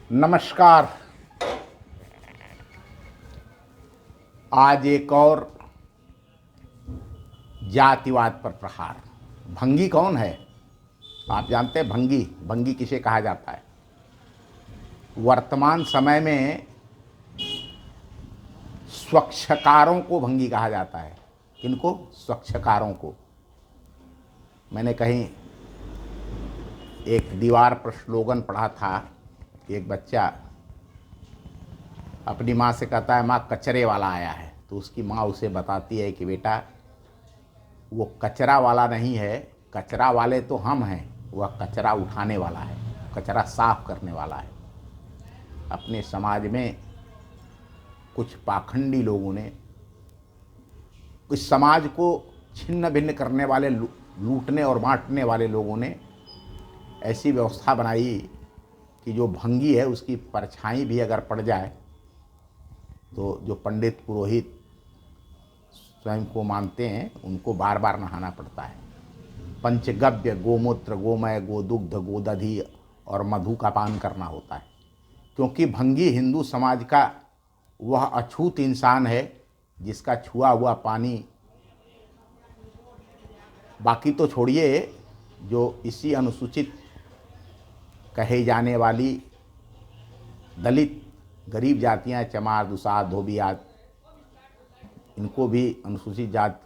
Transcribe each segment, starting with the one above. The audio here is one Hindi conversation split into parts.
नमस्कार। आज एक और जातिवाद पर प्रहार। भंगी कौन है? आप जानते हैं भंगी? भंगी किसे कहा जाता है? वर्तमान समय में स्वच्छकारों को भंगी कहा जाता है। किनको? स्वच्छकारों को। मैंने कहीं एक दीवार पर स्लोगन पढ़ा था कि एक बच्चा अपनी माँ से कहता है, माँ कचरे वाला आया है। तो उसकी माँ उसे बताती है कि बेटा वो कचरा वाला नहीं है, कचरा वाले तो हम हैं, वह कचरा उठाने वाला है, कचरा साफ करने वाला है। अपने समाज में कुछ पाखंडी लोगों ने, इस समाज को छिन्न भिन्न करने वाले, लूटने और बांटने वाले लोगों ने ऐसी व्यवस्था बनाई कि जो भंगी है उसकी परछाई भी अगर पड़ जाए तो जो पंडित पुरोहित स्वयं को मानते हैं उनको बार बार नहाना पड़ता है। पंचगव्य गोमूत्र, गोमय, गोदुग्ध, गोदधि और मधु का पान करना होता है, क्योंकि भंगी हिंदू समाज का वह अछूत इंसान है जिसका छुआ हुआ पानी, बाकी तो छोड़िए, जो इसी अनुसूचित कहे जाने वाली दलित गरीब जातियां, चमार, दुसाध, धोबी आदि, इनको भी अनुसूचित जात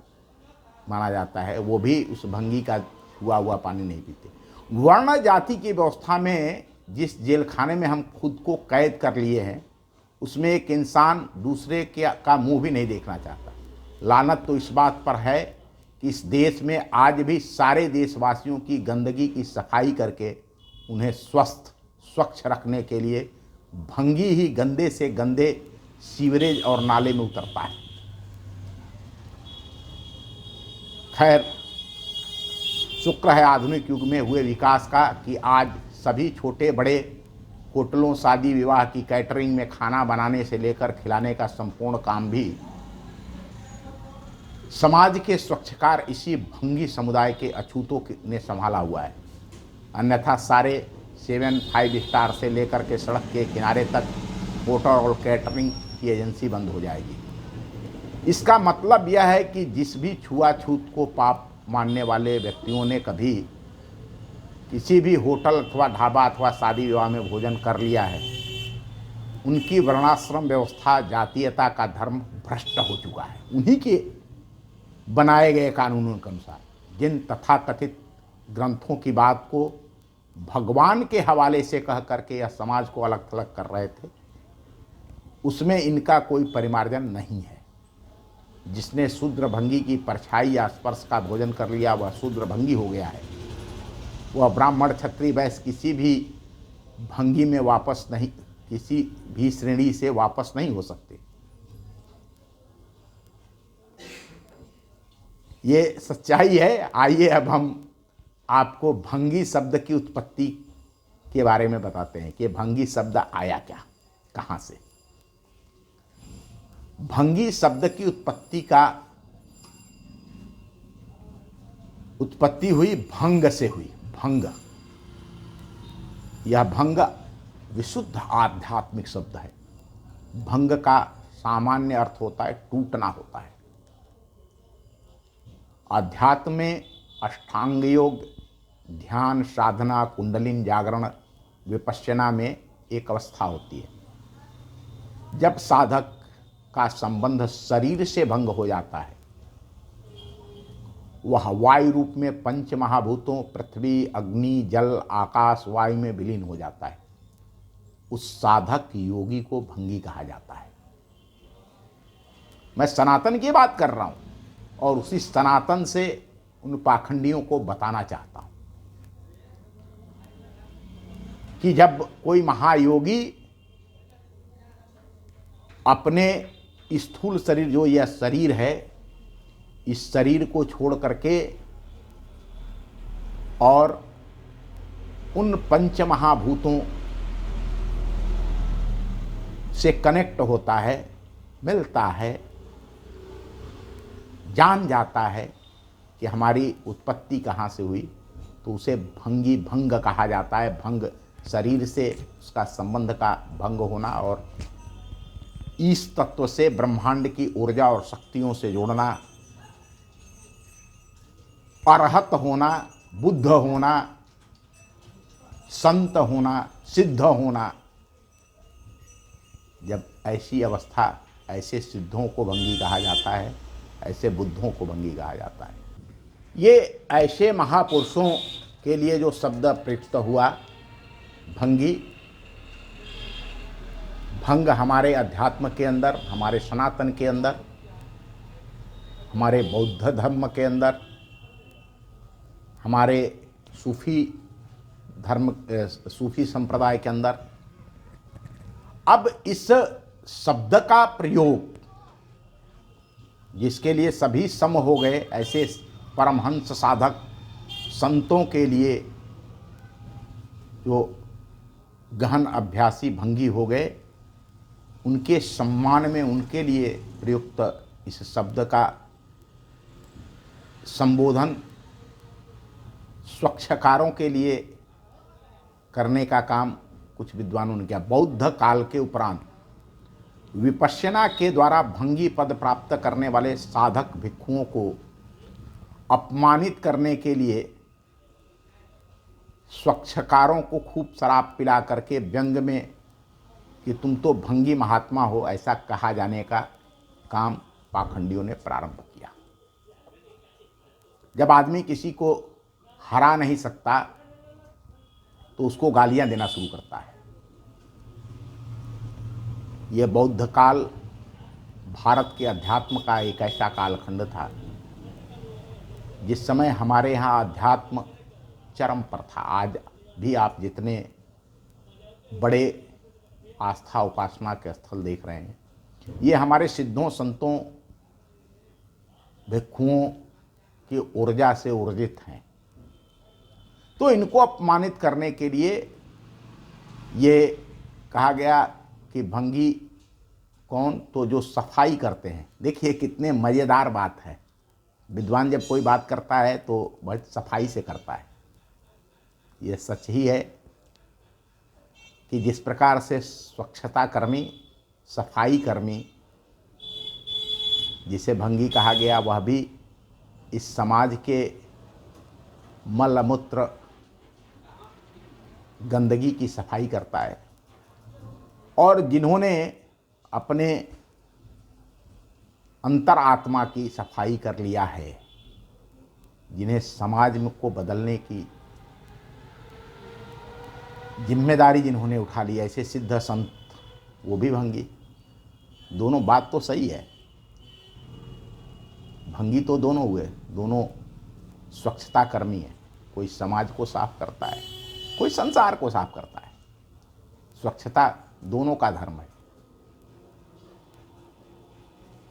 माना जाता है, वो भी उस भंगी का हुआ हुआ पानी नहीं पीते। वर्ण जाति की व्यवस्था में जिस जेल खाने में हम खुद को कैद कर लिए हैं, उसमें एक इंसान दूसरे का मुंह भी नहीं देखना चाहता। लानत तो इस बात पर है कि इस देश में आज भी सारे देशवासियों की गंदगी की सफाई करके उन्हें स्वच्छ रखने के लिए भंगी ही गंदे से गंदे सीवरेज और नाले में उतरता है। खैर, शुक्र है आधुनिक युग में हुए विकास का कि आज सभी छोटे बड़े होटलों, शादी विवाह की कैटरिंग में खाना बनाने से लेकर खिलाने का संपूर्ण काम भी समाज के स्वच्छकार इसी भंगी समुदाय के अछूतों ने संभाला हुआ है। अन्यथा सारे 7-5 स्टार से लेकर के सड़क के किनारे तक होटल और कैटरिंग की एजेंसी बंद हो जाएगी। इसका मतलब यह है कि जिस भी छुआछूत को पाप मानने वाले व्यक्तियों ने कभी किसी भी होटल अथवा ढाबा अथवा शादी विवाह में भोजन कर लिया है, उनकी वर्णाश्रम व्यवस्था, जातीयता का धर्म भ्रष्ट हो चुका है। उन्हीं के बनाए गए कानूनों के अनुसार जिन तथाकथित ग्रंथों की बात को भगवान के हवाले से कह करके या समाज को अलग थलग कर रहे थे, उसमें इनका कोई परिमार्जन नहीं है। जिसने शूद्र भंगी की परछाई या स्पर्श का भोजन कर लिया वह शूद्र भंगी हो गया है। वह ब्राह्मण, क्षत्रिय, वैश्य किसी भी भंगी में वापस नहीं, किसी भी श्रेणी से वापस नहीं हो सकते। ये सच्चाई है। आइए अब हम आपको भंगी शब्द की उत्पत्ति के बारे में बताते हैं कि भंगी शब्द आया क्या, कहाँ से। भंगी शब्द की उत्पत्ति हुई भंग से हुई। भंग, यह भंग विशुद्ध आध्यात्मिक शब्द है। भंग का सामान्य अर्थ होता है टूटना होता है। अध्यात्म में अष्टांग योग, ध्यान, साधना, कुंडलिनी जागरण, विपश्यना में एक अवस्था होती है जब साधक का संबंध शरीर से भंग हो जाता है। वह वायु रूप में पंच महाभूतों पृथ्वी, अग्नि, जल, आकाश, वायु में विलीन हो जाता है। उस साधक योगी को भंगी कहा जाता है। मैं सनातन की बात कर रहा हूं और उसी सनातन से उन पाखंडियों को बताना चाहता हूं कि जब कोई महायोगी अपने स्थूल शरीर, जो यह शरीर है, इस शरीर को छोड़ करके और उन पंच महाभूतों से कनेक्ट होता है, मिलता है, जान जाता है कि हमारी उत्पत्ति कहाँ से हुई, तो उसे भंगी भंग कहा जाता है। भंग शरीर से उसका संबंध का भंग होना और ईश तत्व से ब्रह्मांड की ऊर्जा और शक्तियों से जोड़ना, अरहत होना, बुद्ध होना, संत होना, सिद्ध होना। जब ऐसी अवस्था, ऐसे सिद्धों को भंगी कहा जाता है, ऐसे बुद्धों को भंगी कहा जाता है। ये ऐसे महापुरुषों के लिए जो शब्द प्रयुक्त हुआ भंगी, भंग हमारे अध्यात्म के अंदर, हमारे सनातन के अंदर, हमारे बौद्ध धर्म के अंदर, हमारे सूफी धर्म, सूफी संप्रदाय के अंदर, अब इस शब्द का प्रयोग जिसके लिए सभी सम हो गए, ऐसे परमहंस साधक संतों के लिए जो गहन अभ्यासी भंगी हो गए, उनके सम्मान में उनके लिए प्रयुक्त इस शब्द का संबोधन स्वच्छकारों के लिए करने का काम कुछ विद्वानों ने किया। बौद्ध काल के उपरांत विपश्यना के द्वारा भंगी पद प्राप्त करने वाले साधक भिक्षुओं को अपमानित करने के लिए स्वच्छकारों को खूब शराब पिला करके व्यंग में कि तुम तो भंगी महात्मा हो, ऐसा कहा जाने का काम पाखंडियों ने प्रारंभ किया। जब आदमी किसी को हरा नहीं सकता तो उसको गालियां देना शुरू करता है। यह बौद्ध काल भारत के अध्यात्म का एक ऐसा कालखंड था जिस समय हमारे यहाँ अध्यात्म चरम पर था। आज भी आप जितने बड़े आस्था उपासना के स्थल देख रहे हैं, ये हमारे सिद्धों संतों भिक्षुओं की ऊर्जा से ऊर्जित हैं। तो इनको अपमानित करने के लिए ये कहा गया कि भंगी कौन, तो जो सफाई करते हैं। देखिए कितने मज़ेदार बात है, विद्वान जब कोई बात करता है तो बहुत सफाई से करता है। ये सच ही है कि जिस प्रकार से स्वच्छता कर्मी, सफाई कर्मी जिसे भंगी कहा गया, वह भी इस समाज के मल मूत्र गंदगी की सफाई करता है। और जिन्होंने अपने अंतर आत्मा की सफाई कर लिया है, जिन्हें समाज में को बदलने की जिम्मेदारी जिन्होंने उठा ली, ऐसे सिद्ध संत, वो भी भंगी। दोनों बात तो सही है, भंगी तो दोनों हुए, दोनों स्वच्छता कर्मी है। कोई समाज को साफ करता है, कोई संसार को साफ करता है। स्वच्छता दोनों का धर्म है।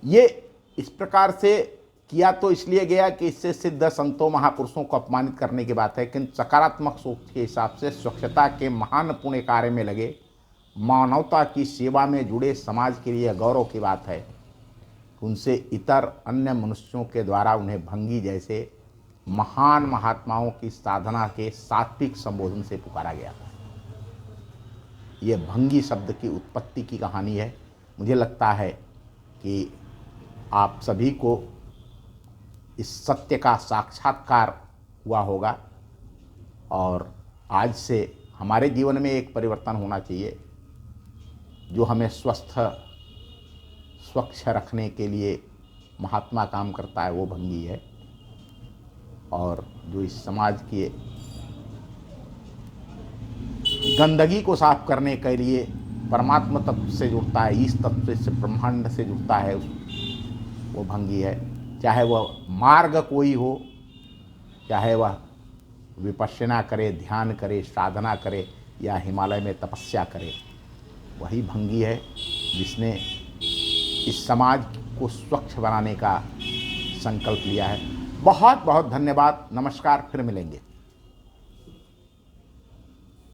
ये इस प्रकार से किया तो इसलिए गया कि इससे सिद्ध संतों महापुरुषों को अपमानित करने की बात है, किंतु सकारात्मक सोच के हिसाब से स्वच्छता के महान पुण्य कार्य में लगे, मानवता की सेवा में जुड़े समाज के लिए गौरव की बात है। उनसे इतर अन्य मनुष्यों के द्वारा उन्हें भंगी जैसे महान महात्माओं की साधना के सात्विक संबोधन से पुकारा गया था। ये भंगी शब्द की उत्पत्ति की कहानी है। मुझे लगता है कि आप सभी को इस सत्य का साक्षात्कार हुआ होगा और आज से हमारे जीवन में एक परिवर्तन होना चाहिए जो हमें स्वस्थ स्वच्छ रखने के लिए महात्मा काम करता है, वो भंगी है। और जो इस समाज के गंदगी को साफ करने के लिए परमात्मा तत्व से जुड़ता है, ईश तत्व से, ब्रह्मांड से जुड़ता है, वो भंगी है। चाहे वह मार्ग कोई हो, चाहे वह विपश्यना करे, ध्यान करे, साधना करे या हिमालय में तपस्या करे, वही भंगी है जिसने इस समाज को स्वच्छ बनाने का संकल्प लिया है। बहुत बहुत धन्यवाद। नमस्कार, फिर मिलेंगे।